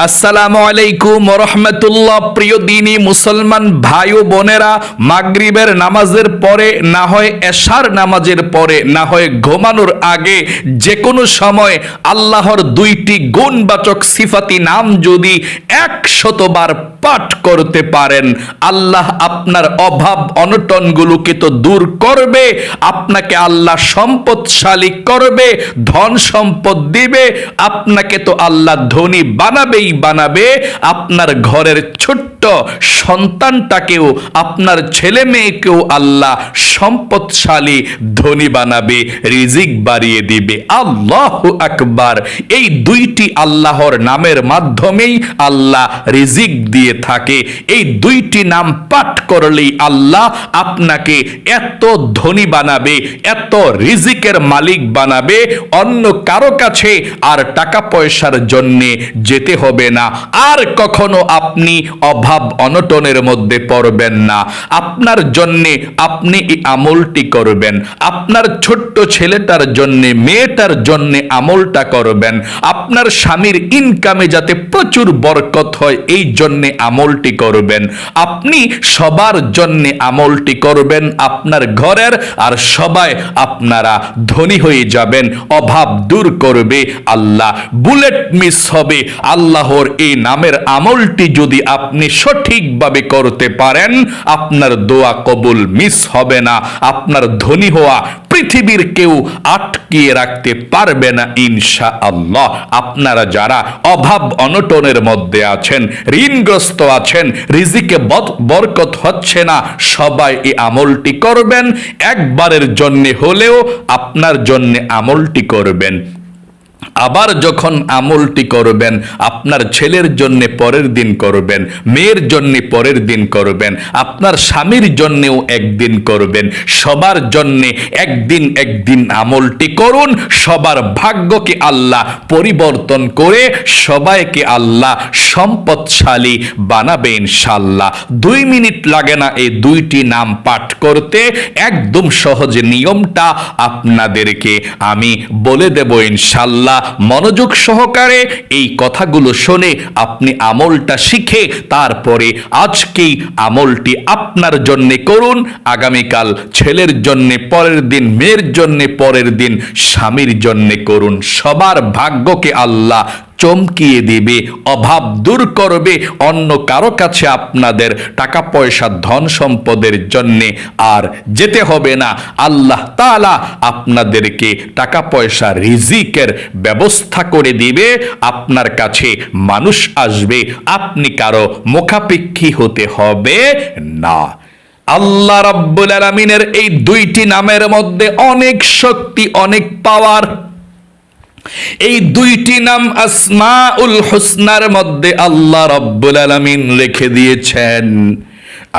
আসসালামু আলাইকুম ওয়া রাহমাতুল্লাহ। প্রিয় দিনী মুসলমান ভাই ও বোনেরা, মাগরিবের নামাজের পরে, না হয় এশার নামাজের পরে, না হয় ঘুমানোর আগে, যে কোনো সময় আল্লাহর দুইটি গুণবাচক সিফাতি নাম যদি 100 বার পাঠ করতে পারেন, আল্লাহ আপনার অভাব অনটনগুলোকে তো দূর করবে, আপনাকে আল্লাহ সম্পদশালী করবে, ধন সম্পদ দিবে, আপনাকে তো আল্লাহ ধনী বানাবেই বানাবে, আপনার ঘরের ছোট্ট সন্তানটাকেও, আপনার ছেলে মেয়েকেও আল্লাহ সম্পদশালী ধনী বানাবে, রিজিক বাড়িয়ে দিবে। আল্লাহু আকবার। এই দুইটি আল্লাহর নামের মাধ্যমেই আল্লাহ রিজিক দিয়ে থাকে। এই দুইটি নাম পাঠ করলেই আল্লাহ আপনাকে এত ধনী বানাবে, এত রিজিকের মালিক বানাবে, অন্য কারো কাছে আর টাকা পয়সার জন্যে যেতে হবে না, আর কখনো আপনি অভাব অনটনের মধ্যে পড়বেন না। আপনার জন্যে আপনি এই আমলটি করবেন, আপনার ছোট্ট ছেলেটার জন্যে, মেয়েটার জন্যে আমলটা করবেন, আপনার স্বামীর ইনকামে যাতে প্রচুর বরকত হয় এই জন্যে আমলটি করবেন, আপনি সবার জন্যে আমলটি করবেন, আপনার ঘরের আর সবাই আপনারা ধনী হয়ে যাবেন, অভাব দূর করবে আল্লাহ, বুলেট মিস হবে। আল্লাহর এই নামের আমলটি যদি আপনি সঠিকভাবে করতে পারেন, আপনার দোয়া কবুল মিস হবে না, আপনার ধনী হওয়া পৃথিবীর কেউ আটকিয়ে রাখতে পারবে না ইনশাআল্লাহ। আপনারা যারা অভাব অনটনের মধ্যে আছেন, ঋণগ্রস্ত আছেন, রিজিকে বরকত হচ্ছে না, সবাই এই আমলটি করবেন। একবারের জন্য হলেও আপনার জন্য আমলটি করবেন। আবার যখন আমলটি করবেন, আপনার ছেলের জন্য পরের দিন করবেন, মেয়ের জন্য পরের দিন করবেন, আপনার স্বামীর জন্যেও একদিন করবেন, সবার জন্যে একদিন একদিন আমলটি করুন। সবার ভাগ্যকে আল্লাহ পরিবর্তন করে সবাইকে আল্লাহ সম্পদশালী বানাবে ইনশাআল্লাহ। 2 মিনিট লাগে না এই দুইটি নাম পাঠ করতে, একদম সহজ নিয়মটা আপনাদেরকে আমি বলে দেব ইনশাআল্লাহ। মনোযোগ সহকারে এই কথাগুলো শুনে আপনি আমলটা শিখে তারপরে আজকেই আমলটি আপনার জন্য করুন, আগামীকাল ছেলের জন্য পরের দিন, মেয়ের জন্য পরের দিন, স্বামীর জন্য করুন। সবার ভাগ্যকে আল্লাহ চমকিয়ে দিবে, অভাব দূর করবে, অন্য কারো কাছে আপনাদের টাকা পয়সা ধন সম্পদের জন্যে আর যেতে হবে না। আল্লাহ তাআলা আপনাদেরকে টাকা পয়সা রিজিকের ব্যবস্থা করে দিবে, আপনার কাছে মানুষ আসবে, আপনি কারো মুখাপেক্ষী হতে হবে না। আল্লাহ রাব্বুল আলামিনের এই দুইটি নামের মধ্যে অনেক শক্তি, অনেক পাওয়ার। এই দুইটি নাম আসমাউল হুসনার মধ্যে আল্লাহ রাব্বুল আলামিন লিখে দিয়েছেন।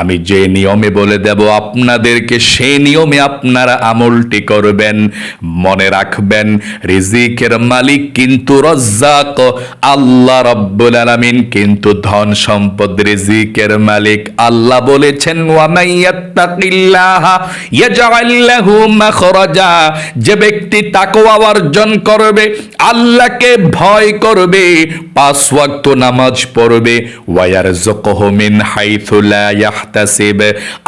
আমি যে নিয়মে বলে দেব আপনাদেরকে, সেই নিয়মে আপনারা আমলটি করবেন। মনে রাখবেন, রিজিকের মালিক কিন্তু রাজ্জাক, আল্লাহ রাব্বুল আলামিন কিন্তু ধন সম্পদ রিজিকের মালিক। আল্লাহ বলেছেন, ওয়া মাইয়াত্তাকিল্লাহা ইয়াজআল লাহু মাখরাজা, যে ব্যক্তি তাকওয়া অর্জন করবে, আল্লাহকে ভয় করবে, 5 ওয়াক্ত নামাজ পড়বে, ওয়া ইয়ারযুকুহু মিন হাইথু লা ইয়াহতাসিব,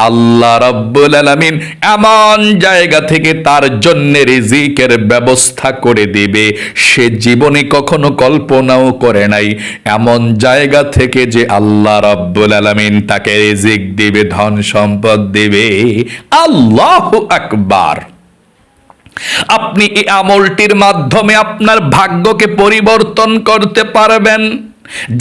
আল্লাহ রাব্বুল আলামিন এমন জায়গা থেকে তার জন্য রিজিকের ব্যবস্থা করে দিবে সে জীবনে কখনো কল্পনাও করে নাই। এমন জায়গা থেকে যে আল্লাহ রাব্বুল আলামিন তাকে রিজিক দিবে, ধন সম্পদ দিবে। আল্লাহু আকবার। আপনি এই আমলটির মাধ্যমে আপনার ভাগ্যকে পরিবর্তন করতে পারবেন।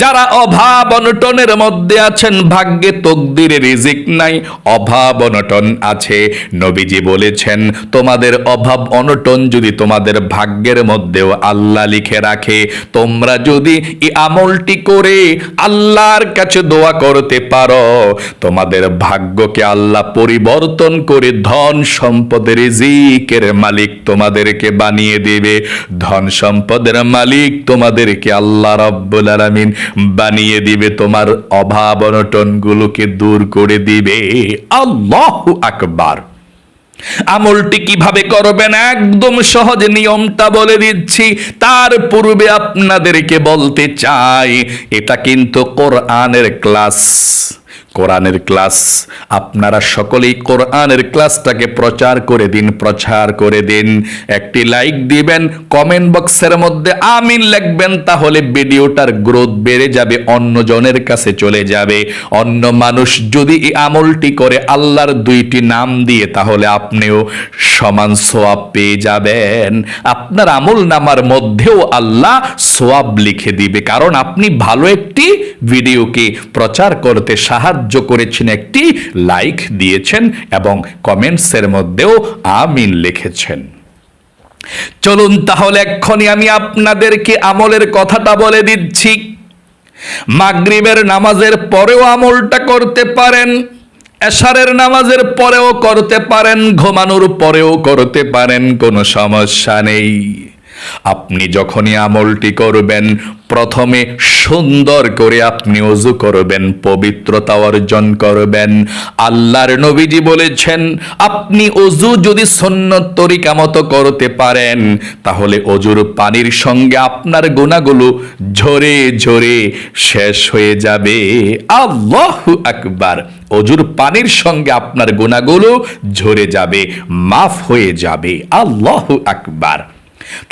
যারা অভাব অনটনের মধ্যে আছেন, ভাগ্যে তকদিরে রিজিক নাই, অভাব অনটন আছে, নবীজি বলেছেন তোমাদের অভাব অনটন যদি তোমাদের ভাগ্যের মধ্যেও আল্লাহ লিখে রাখে, তোমরা যদি এই আমলটি করে আল্লাহর কাছে দোয়া করতে পারো, তোমাদের ভাগ্যকে আল্লাহ পরিবর্তন করে ধন সম্পদের রিজিকের মালিক তোমাদেরকে বানিয়ে দেবে। ধন সম্পদের মালিক তোমাদেরকে আল্লাহ রাব্বুল আলামিন বানিয়ে দিবে, তোমার অভাব অনটন গুলোকে দূর করে দিবে। আল্লাহু আকবার। আমলটি কিভাবে করবেন একদম সহজ নিয়মটা বলে দিচ্ছি। তার পূর্বে আপনাদেরকে বলতে চাই, এটা কিন্তু কোরআনের ক্লাস। কোরআনের ক্লাস, আপনারা সকলেই কোরআনের ক্লাসটাকে প্রচার করে দিন, প্রচার করে দিন। একটি লাইক দিবেন, কমেন্ট বক্সের মধ্যে আমিন লিখবেন, তাহলে ভিডিওটার গ্রোথ বেড়ে যাবে, অন্য জনের কাছে চলে যাবে। অন্য মানুষ যদি এই আমলটি করে আল্লাহর দুইটি নাম দিয়ে, তাহলে আপনিও সমান সোয়াব পেয়ে যাবেন। আপনার আমল নামার মধ্যেও আল্লাহ সোয়াব লিখে দিবে, কারণ আপনি ভালো একটি ভিডিওকে প্রচার করতে সাহায্য করেছেন, একটি লাইক দিয়েছেন এবং কমেন্টসের মধ্যেও আমিন লিখেছেন। চলুন তাহলে এক্ষুনি আমি আপনাদেরকে আমলের কথাটা বলে দিচ্ছি। মাগরিবের নামাজের পরেও আমলটা করতে পারেন, এশারের নামাজের পরেও করতে পারেন, ঘুমানোর পরেও করতে পারেন, কোনো সমস্যা নেই। আপনি যখনই আমলটি করবেন, প্রথমে সুন্দর করে আপনি ওযু করবেন, পবিত্রতা অর্জন করবেন। আল্লাহর নবীজি বলেছেন, আপনি ওযু যদি সুন্নত তরিকা মতো করতে পারেন, তাহলে ওযুর পানির সঙ্গে আপনার গুনাহগুলো ঝরে ঝরে শেষ হয়ে যাবে। আল্লাহু আকবার। ওযুর পানির সঙ্গে আপনার গুনাহগুলো ঝরে যাবে, মাফ হয়ে যাবে। আল্লাহু আকবার।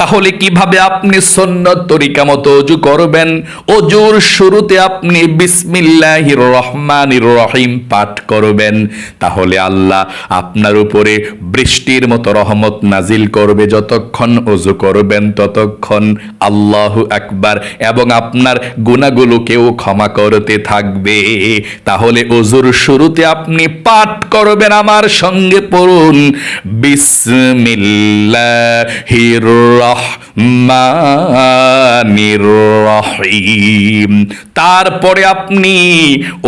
তাহলে কিভাবে আপনি সুন্নত তরিকা মতো ওযু করবেন? ওযুর শুরুতে আপনি বিসমিল্লাহির রহমানির রহিম পাঠ করবেন, তাহলে আল্লাহ আপনার উপরে বৃষ্টির মতো রহমত নাজিল করবে। যতক্ষণ ওযু করবেন ততক্ষণ। আল্লাহু আকবার। এবং আপনার গুনাহগুলোকেও ক্ষমা করতে থাকবে। তাহলে ওযুর শুরুতে আপনি পাঠ করবেন, আমার সঙ্গে পড়ুন, বিসমিল্লাহির রহমানির রহিম। তারপরে আপনি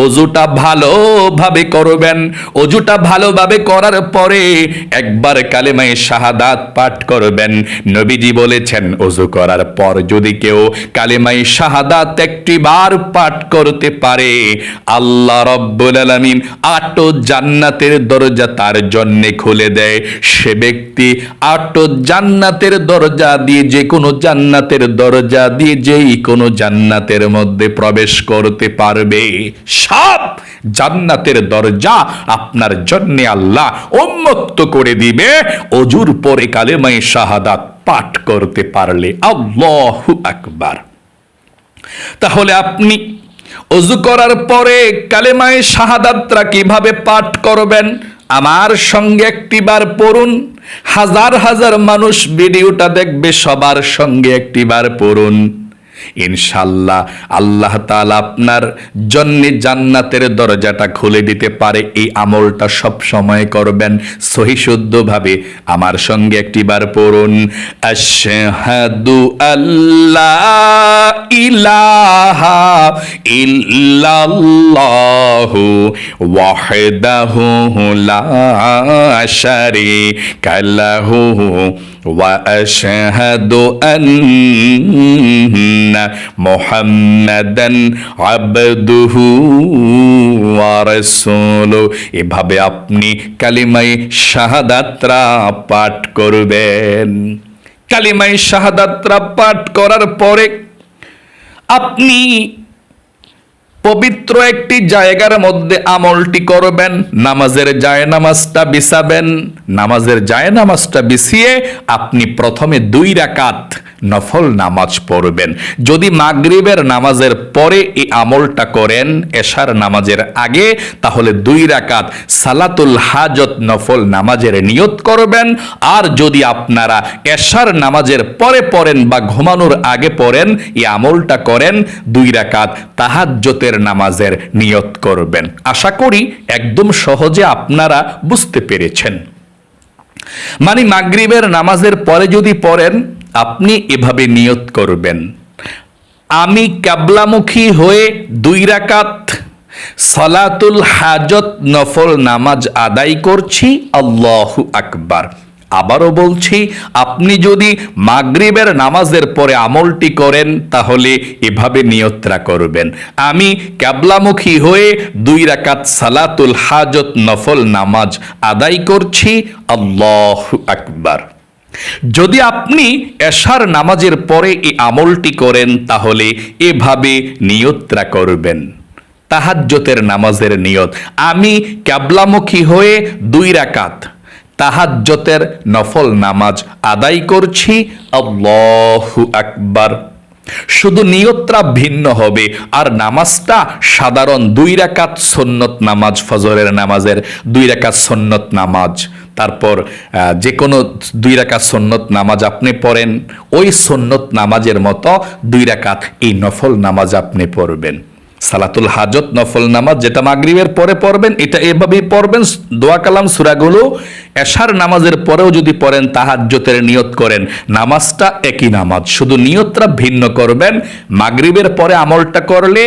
ওযুটা ভালোভাবে করবেন। ওযুটা ভালোভাবে করার পরে একবার কালেমায়ে শাহাদাত পাঠ করবেন। নবীজি বলেছেন, ওযু করার পর যদি কেউ কালেমায়ে শাহাদাত একটি বার পাঠ করতে পারে, আল্লাহ রাব্বুল আলামিন 8 জান্নাতের দরজা তার জন্য খুলে দেয়। সে ব্যক্তি 8 জান্নাতের দরজা দিয়ে, যে কোনো জান্নাতের দরজা দিয়ে যেই কোনো জান্নাতের মধ্যে প্রবেশ করতে পারবে। সব জান্নাতের দরজা আপনার জন্য আল্লাহ উন্মুক্ত করে দিবে, ওযুর পরে কালেমায়ে শাহাদাত পাঠ করতে পারলে। আল্লাহু আকবার। তাহলে আপনি ওযু করার পরে কালেমায়ে শাহাদাতটা কিভাবে পাঠ করবেন? আমার সঙ্গে একটিবার পড়ুন। হাজার হাজার মানুষ ভিডিওটা দেখবে, সবার সঙ্গে একটিবার পড়ুন। ইনশাআল্লাহ আল্লাহ তাআলা আপনার জন্য জান্নাতের দরজাটা খুলে দিতে পারে। এই আমলটা সব সময় করবেন সহি শুদ্ধভাবে। আমার সঙ্গে একটিবার পড়ুন, আশহাদু আল্লা ইলাহা ইল্লাল্লাহু ওয়াহদাহু লা শারীকা লাহু ওয়া আশহাদু আন্না মুহাম্মাদান আবদুহু ওয়া রাসূলুহু। এভাবে আপনি কালিমায়ে শাহাদাতরা পাঠ করবেন। কালিমায়ে শাহাদাতরা পাঠ করার পরে আপনি পবিত্র একটি জায়গার মধ্যে আমলটি করবেন। নামাজের জায়নামাজটা বিছাবেন। নামাজের জায়নামাজটা বিছিয়ে আপনি প্রথমে 2 রাকাত নফল নামাজ পড়বেন। যদি মাগরিবের নামাজের পরে এই আমলটা করেন এশার নামাজের আগে, তাহলে 2 রাকাত সালাতুল হাজত নফল নামাজের নিয়ত করবেন। আর যদি আপনারা এশার নামাজের পরে পড়েন বা ঘুমানোর আগে পড়েন, এই আমলটা করেন, 2 রাকাত তাহাজ্জুদের নামাজের নিয়ত করবেন। আশা করি একদম সহজে আপনারা বুঝতে পেরেছেন। মানে মাগরিবের নামাজের পরে যদি পড়েন, আপনি এভাবে নিয়ত করবেন, আমি কিবলামুখী হয়ে 2 রাকাত সালাতুল হাজত নফল নামাজ আদায় করছি। আল্লাহু আকবার। আবারও বলছি, আপনি যদি মাগরিবের নামাজের পরে আমলটি করেন তাহলে এভাবে নিয়তরা করবেন, আমি কিবলামুখী হয়ে 2 রাকাত সালাতুল হাজত নফল নামাজ আদায় করছি, আল্লাহু আকবার। যদি আপনি এশার নামাজের পরে এই আমলটি করেন তাহলে এভাবে নিয়তরা করবেন, তাহাজ্জুদের নামাজের নিয়ত, আমি কিবলামুখী হয়ে 2 রাকাত তাহাজ্জুদের নফল নামাজ আদায় করছি, আল্লাহু আকবার। শুধু নিয়তটা ভিন্ন হবে, আর নামাজটা সাধারণ 2 রাকাত সুন্নত নামাজ, ফজরের নামাজের 2 রাকাত সুন্নত নামাজ। তারপর যে কোনো 2 রাকাত সুন্নত নামাজ আপনি পড়েন, ওই সুন্নত নামাজের মতো 2 রাকাত এই নফল নামাজ আপনি পড়বেন। সালাতুল হাজত নফল নামাজ যেটা মাগরিবের পরে পড়বেন, এটা এভাবেই পড়বেন। দোয়া কালাম সূরাগুলো এশার নামাজের পরেও যদি পড়েন, তাহাজ্জুদের নিয়ত করেন, নামাজটা একই নামাজ, শুধু নিয়তটা ভিন্ন করবেন। মাগরিবের পরে আমলটা করলে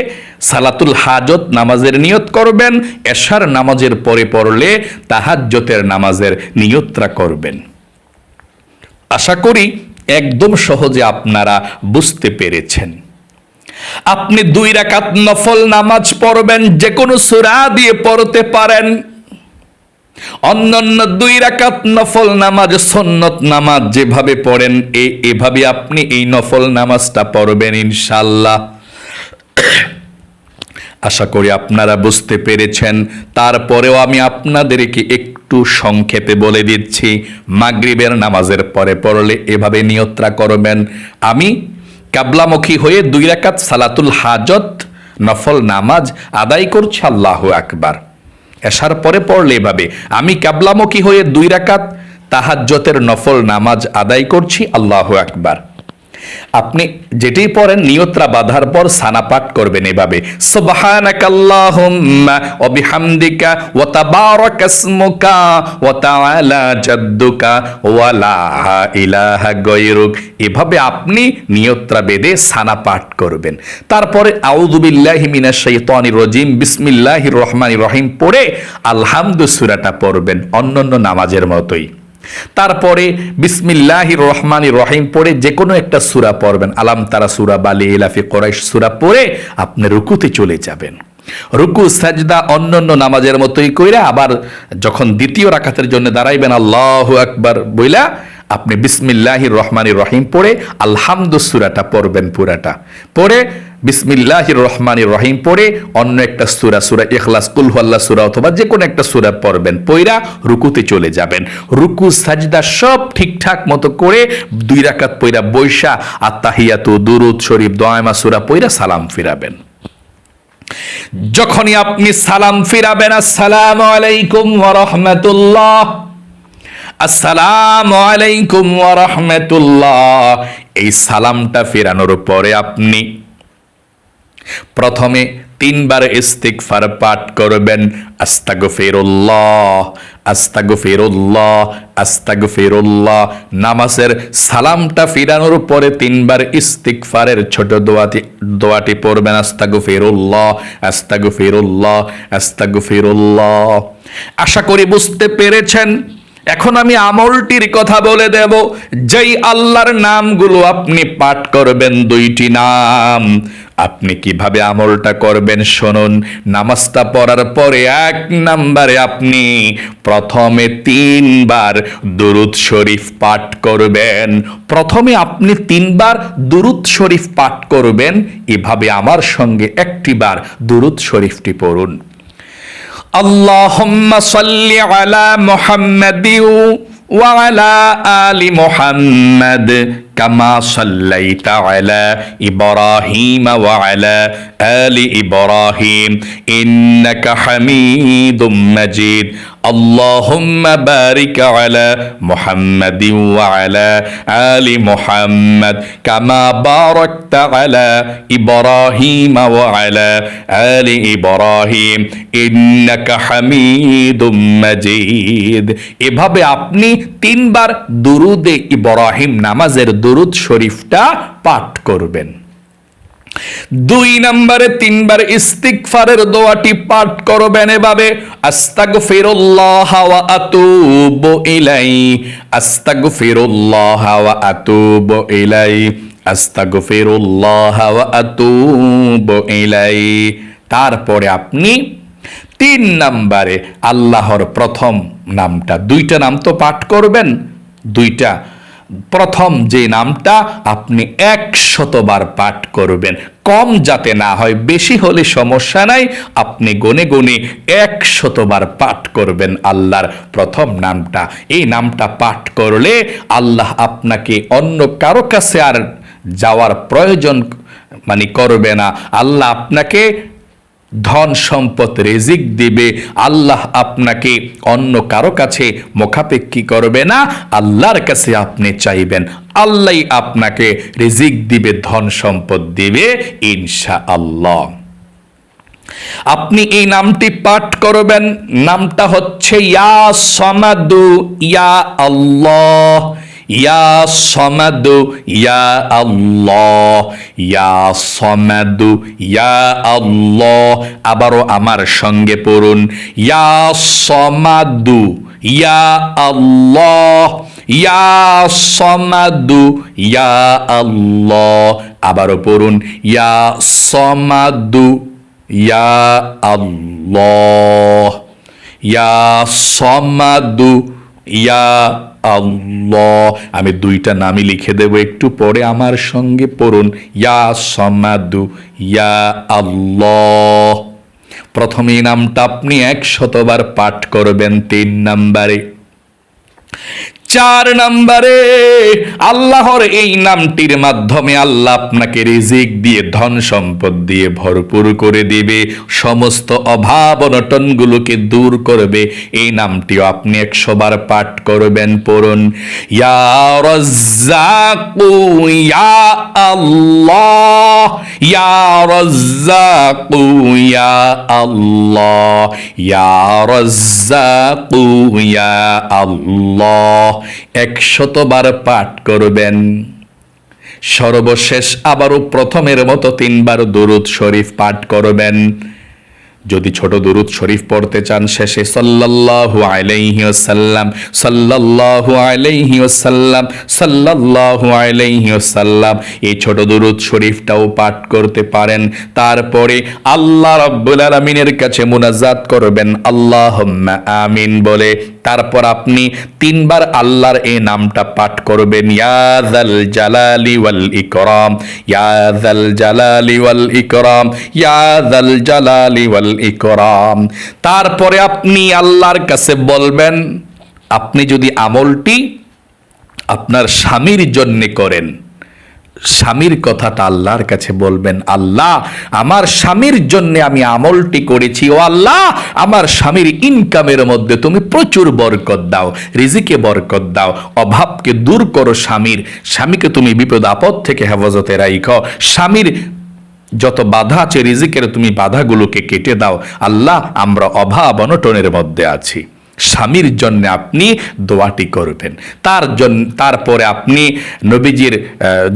সালাতুল হাজত নামাজের নিয়ত করবেন, এশার নামাজের পরে পড়লে তাহাজ্জুদের নামাজের নিয়তটা করবেন। আশা করি একদম সহজে আপনারা বুঝতে পেরেছেন। আপনি 2 রাকাত নফল নামাজ পড়বেন, যে কোনো সূরা দিয়ে পড়তে পারেন। অন্যান্য 2 রাকাত নফল নামাজ সুন্নত নামাজ যেভাবে পড়েন, এভাবে আপনি এই নফল নামাজটা পড়বেন ইনশাআল্লাহ। আশা করি আপনারা বুঝতে পেরেছেন। তারপরেও আমি আপনাদেরকে একটু সংক্ষেপে বলে দিচ্ছি, মাগরিবের নামাজের পরে পড়লে এভাবে নিয়তরা করবেন, আমি কিবলামুখী হয়ে 2 রাকাত সালাতুল হাজত নফল নামাজ আদায় করছি, আল্লাহু আকবার। এশার পরে পড়লে এভাবে, আমি কিবলামুখী হয়ে 2 রাকাত তাহাজ্জুদের নফল নামাজ আদায় করছি, আল্লাহু আকবার। আপনি যেটাই পড়েন, নিয়তরা বাঁধার পর সানা পাঠ করবেন এভাবে, সুবহানাকাল্লাহুম্মা ওয়া বিহামদিকা ওয়া তাবারাকাসমুকা ওয়া তাআলা জাদ্দুকা ওয়া লা ইলাহা গায়রুক। এভাবে আপনি নিয়তরা বেঁধে সানা পাঠ করবেন। তারপরে আউযু বিল্লাহি মিনাশ শাইতানির রাজিম বিসমিল্লাহির রহমানির রহিম পড়ে আলহামদু সূরাটা পড়বেন অন্যান্য নামাজের মতোই। তারপরে বিসমিল্লাহির রহমানির রহিম পড়ে যে কোনো একটা সূরা পড়বেন, আলাম তারা সূরা বা লিইলাফি কুরাইশ সূরা পড়ে আপনি রুকুতে চলে যাবেন। রুকু সাজদা অন্যান্য নামাজের মতোই কইরা আবার যখন দ্বিতীয় রাকাতের জন্য দাঁড়াইবেন, আল্লাহু আকবার বইলা আপনি বিসমিল্লাহির রহমানির রহিম পড়ে আলহামদু সূরাটা পড়বেন পুরাটা। পড়ে বিসমিল্লাহির রহমানির রহিম পড়ে অন্য একটা সূরা, সূরা ইখলাস, কুল হুয়াল্লাহ সূরা অথবা যে কোনো একটা সূরা পড়বেন, পইরা রুকুতে চলে যাবেন। রুকু সাজদা সব ঠিকঠাক মতো করে 2 রাকাত পইরা বৈশা আত্তাহিয়াতু, দুরুদ শরীফ, দোয়া সূরা পইরা সালাম ফিরাবেন। যখনই আপনি সালাম ফিরাবেন, আসসালামু আলাইকুম ওয়া রাহমাতুল্লাহ, আসসালামু আলাইকুম ওয়া রাহমাতুল্লাহ, এই সালামটা ফেরানোর পরে আপনি প্রথমে 3 বার ইস্তিগফার পাঠ করবেন, আস্তাগফিরুল্লাহ আস্তাগফিরুল্লাহ আস্তাগফিরুল্লাহ। নামাজের সালামটা ফিরানোর পরে 3 বার ইস্তিগফারের ছোট দোয়াটি পড়বেন, আস্তাগফিরুল্লাহ আস্তাগফিরুল্লাহ আস্তাগফিরুল্লাহ। আশা করি বুঝতে পেরেছেন। এখন আমি আমলটির কথা বলে দেব। যেই আল্লাহর নামগুলো আপনি পাঠ করবেন, 2টি নাম, আপনি কিভাবে আমলটা করবেন শুনুন। নামাজটা পড়ার পরে 1 নম্বরে আপনি প্রথমে 3 বার দুরুদ শরীফ পাঠ করবেন। প্রথমে আপনি 3 বার দুরুদ শরীফ পাঠ করবেন। এভাবে আমার সঙ্গে 1টি বার দুরুদ শরীফটি পড়ুন। আল্লাহুম্মা সাল্লি আলা মুহাম্মাদিন ওয়া আলা আলি মুহাম্মাদ কামা সাল্লাইতা আলা ইব্রাহিম ওয়া আলা আলি ইব্রাহিম ইন্নাকা হামিদুম মাজিদ। আল্লাহুম্মা বারিক আলা মুহাম্মাদিন ওয়া আলা আলি মুহাম্মাদ কামা বারাকতা আলা ইব্রাহিম ওয়া আলা আলি ইব্রাহিম ইন্নাকা হামিদুম মাজিদ। এভাবে আপনি 3 বার দুরুদে ইব্রাহিম নামাজের দুরুদ শরীফটা পাঠ করবেন। 2 নম্বরে 3 বার ইস্তিগফারের দোয়াটি পাঠ করবেন এভাবে, আস্তাগফিরুল্লাহ ওয়া আতুবু ইলাইহি, আস্তাগফিরুল্লাহ ওয়া আতুবু ইলাইহি, আস্তাগফিরুল্লাহ ওয়া আতুবু ইলাইহি। তারপরে আপনি 3 নম্বরে আল্লাহর প্রথম নামটা, 2টা নাম তো পাঠ করবেন, 2টা, প্রথম যে নামটা আপনি 100 বার পাঠ করবেন, কম যাতে না হয়, বেশি হলে সমস্যা নাই, আপনি গুনে গুনে 100 বার পাঠ করবেন আল্লাহর প্রথম নামটা। এই নামটা পাঠ করলে আল্লাহ আপনাকে অন্য কারো কাছে আর যাওয়ার প্রয়োজন করবে না। আল্লাহ আপনাকে ধন সম্পদ রিজিক দিবে, আল্লাহ আপনাকে অন্য কারো কাছে মুখাপেক্ষী করবে না, আল্লাহর কাছে আপনি চাইবেন, আল্লাহই আপনাকে রিজিক দিবে, ধন সম্পদ দিবে ইনশাআল্লাহ। আপনি এই নামটি পাঠ করবেন, নামটা হচ্ছে ইয়া সমাদু ইয়া আল্লাহ, ইয়া সমাদু ইয়া আল্লাহ, ইয়া সমাদু ইয়া আল্লাহ। আবারও আমার সঙ্গে পড়ুন, ইয়া সমাদু ইয়া আল্লাহ, ইয়া সমাদু ইয়া আল্লাহ। আবারও পড়ুন, ইয়া সমাদু ইয়া আল্লাহ, ইয়া সমাদু ইয়া আল্লাহ। আমি 2টা নামই লিখে দেব, একটু পরে আমার সঙ্গে পড়ুন, ইয়া সমাদু ইয়া আল্লাহ। প্রথমে নামটা আপনি 100 বার পাঠ করবেন। 3 নম্বরে, 4 নম্বরে আল্লাহর এই নামটির মাধ্যমে আল্লাহ আপনাকে রিজিক দিয়ে, ধন সম্পদ দিয়ে ভরপুর করে দিবে, সমস্ত অভাব অনটনগুলোকে দূর করবে। এই নামটিও আপনি 100 বার পাঠ করবেন। পড়ুন, ইয়া রাজ্জাকু ইয়া আল্লাহ, ইয়া রাজ্জাকু ইয়া আল্লাহ, ইয়া রাজ্জাকু ইয়া আল্লাহ। 100 বার পাঠ করবেন। সর্বশেষ আবারও প্রথমের মতো 3 বার দরুদ শরীফ পাঠ করবেন। যদি ছোট দরুদ শরীফ পড়তে চান, শেষে সাল্লাল্লাহু আলাইহি ওয়াসাল্লাম, সাল্লাল্লাহু আলাইহি ওয়াসাল্লাম, সাল্লাল্লাহু আলাইহি ওয়াসাল্লাম, এই ছোট দরুদ শরীফটাও পাঠ করতে পারেন। তারপরে আল্লাহ রাব্বুল আলামিনের কাছে মুনাজাত করবেন আল্লাহুম্মা আমিন বলে। তারপর আপনি 3 বার আল্লাহর এই নামটা পাঠ করবেন, ইয়া যাল জালালি ওয়াল ইকরাম, ইয়া যাল জালালি ওয়াল ইকরাম, ইয়া যাল জালালি ওয়াল ইকরাম। তারপরে আপনি আল্লাহর কাছে বলবেন, আপনি যদি আমলটি আপনার স্বামীর জন্য করেন, স্বামীর কথাটা আল্লাহর কাছে বলবেন, আল্লাহ আমার স্বামীর জন্য আমি আমলটি করেছি, ও আল্লাহ আমার স্বামীর ইনকামের মধ্যে তুমি প্রচুর বরকত দাও, রিজিকে বরকত দাও, অভাবকে দূর করো, স্বামীকে তুমি বিপদ আপদ থেকে হেফাজতে রাখো, স্বামীর যত বাধা আছে রিজিকের তুমি বাধাগুলোকে কেটে দাও। আল্লাহ আমরা অভাব অনটনের মধ্যে আছি, স্বামীর জন্য আপনি দোয়াটি করবেন। তারপরে আপনি নবীজির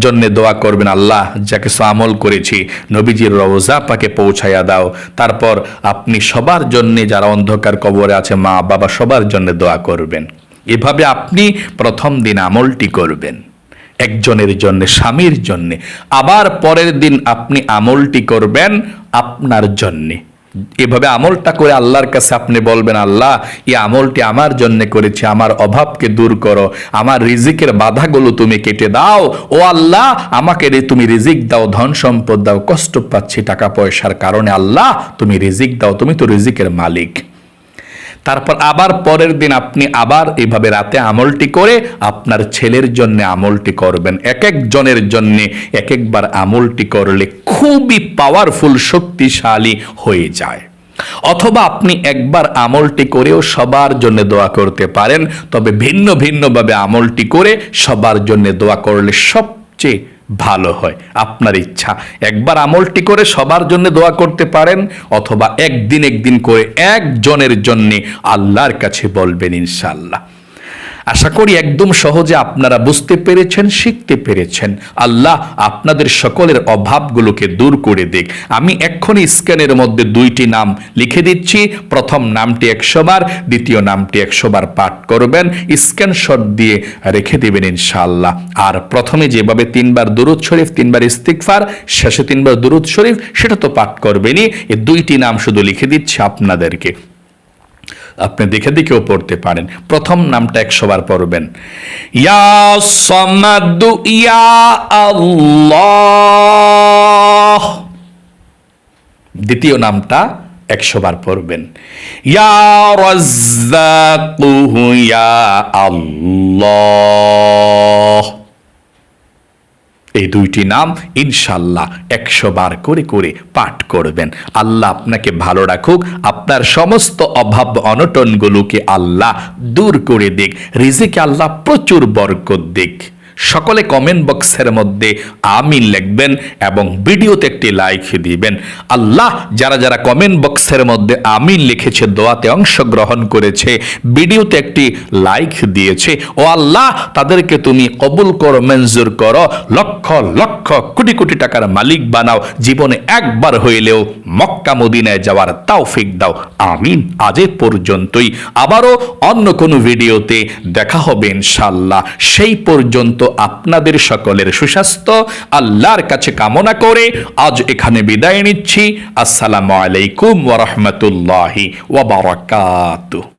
জন্য দোয়া করবেন, আল্লাহ যা কিছু আমল করেছি নবীজির রওজা পাকে পৌঁছাইয়া দাও। তারপর আপনি সবার জন্য, যারা অন্ধকার কবরে আছে, মা বাবা, সবার জন্য দোয়া করবেন। এভাবে আপনি প্রথম দিন আমলটি করবেন একজনের জন্য, স্বামীর জন্য। আবার পরের দিন আপনি আমলটি করবেন আপনার জন্যে। এভাবে আমলটা করে আল্লাহর কাছে আপনি বলবেন, আল্লাহ এই আমলটি আমার জন্য করেছি, আমার অভাবকে দূর করো, আমার রিজিকের বাধাগুলো তুমি কেটে দাও, ও আল্লাহ আমাকে তুমি রিজিক দাও, ধন সম্পদ দাও, কষ্ট পাচ্ছি টাকা পয়সার কারণে, আল্লাহ তুমি রিজিক দাও, তুমি তো রিজিকের মালিক। তারপর আবার পরের দিন আপনি আবার এভাবে রাতে আমলটি করে আপনার ছেলের জন্য আমলটি করবেন। এক একজনের জন্য এক একবার আমলটি করলে খুবই পাওয়ারফুল, শক্তিশালী হয়ে যায়। অথবা আপনি একবার আমলটি করেও সবার জন্য দোয়া করতে পারেন, তবে ভিন্ন ভিন্নভাবে আমলটি করে সবার জন্য দোয়া করলে সবচেয়ে ভালো হয়। আপনার ইচ্ছা, একবার আমলটি করে সবার জন্য দোয়া করতে পারেন, অথবা একদিন করে একজনের জন্য আল্লাহর কাছে বলবেন ইনশাআল্লাহ। আশা করি একদম সহজে আপনারা বুঝতে পেরেছেন, শিখতে পেরেছেন। আল্লাহ আপনাদের সকলের অভাবগুলোকে দূর করে দিক। আমি এক্ষুনি স্ক্যানের মধ্যে 2টি নাম লিখে দিচ্ছি। প্রথম নামটি 100 বার, দ্বিতীয় নামটি 100 বার পাঠ করবেন, স্ক্রিনশট দিয়ে রেখে দিবেন ইনশাআল্লাহ। আর প্রথমে যেভাবে 3 বার দুরূদ শরীফ, 3 বার ইস্তিগফার, শেষে 3 বার দুরূদ শরীফ, সেটা তো পাঠ করবেনই। এই 2টি নাম শুধু লিখে দিচ্ছি আপনাদেরকে, আপনি দেখে দেখেও পড়তে পারেন। প্রথম নামটা 100 বার পড়বেন, ইয়া সামাদু ইয়া আল্লাহ। দ্বিতীয় নামটা 100 বার পড়বেন, ইয়া রাজ্জাকু ইয়া আল্লাহ। এই 2টি নাম ইনশাল্লাহ 100 বার করে করে পাঠ করবেন। আল্লাহ আপনাকে ভালো রাখুক, আপনার সমস্ত অভাব অনটনগুলোকে আল্লাহ দূর করে দিক, রিজিকে আল্লাহ প্রচুর বরকত দিক। সকলে কমেন্ট বক্সের মধ্যে আমিন লিখবেন এবং ভিডিওতে একটি লাইক দিবেন। আল্লাহ যারা যারা কমেন্ট বক্সের মধ্যে আমিন লিখেছে, দোয়াতে অংশগ্রহণ করেছে, ভিডিওতে একটি লাইক দিয়েছে, ও আল্লাহ তাদেরকে তুমি কবুল করো, মঞ্জুর করো, লক্ষ লক্ষ কোটি কোটি টাকার মালিক বানাও, জীবনে একবার হইলেও মক্কা মদিনায় যাওয়ার তৌফিক দাও, আমিন। আজ এ পর্যন্তই, আবারও অন্য কোনো ভিডিওতে দেখা হবে ইনশাআল্লাহ। সেই পর্যন্ত আপনাদের সকলের সুস্বাস্থ্য আল্লাহর কাছে কামনা করে আজ এখানে বিদায় নিচ্ছি। আসসালামু আলাইকুম ওয়া রাহমাতুল্লাহি ওয়া বারাকাতুহু।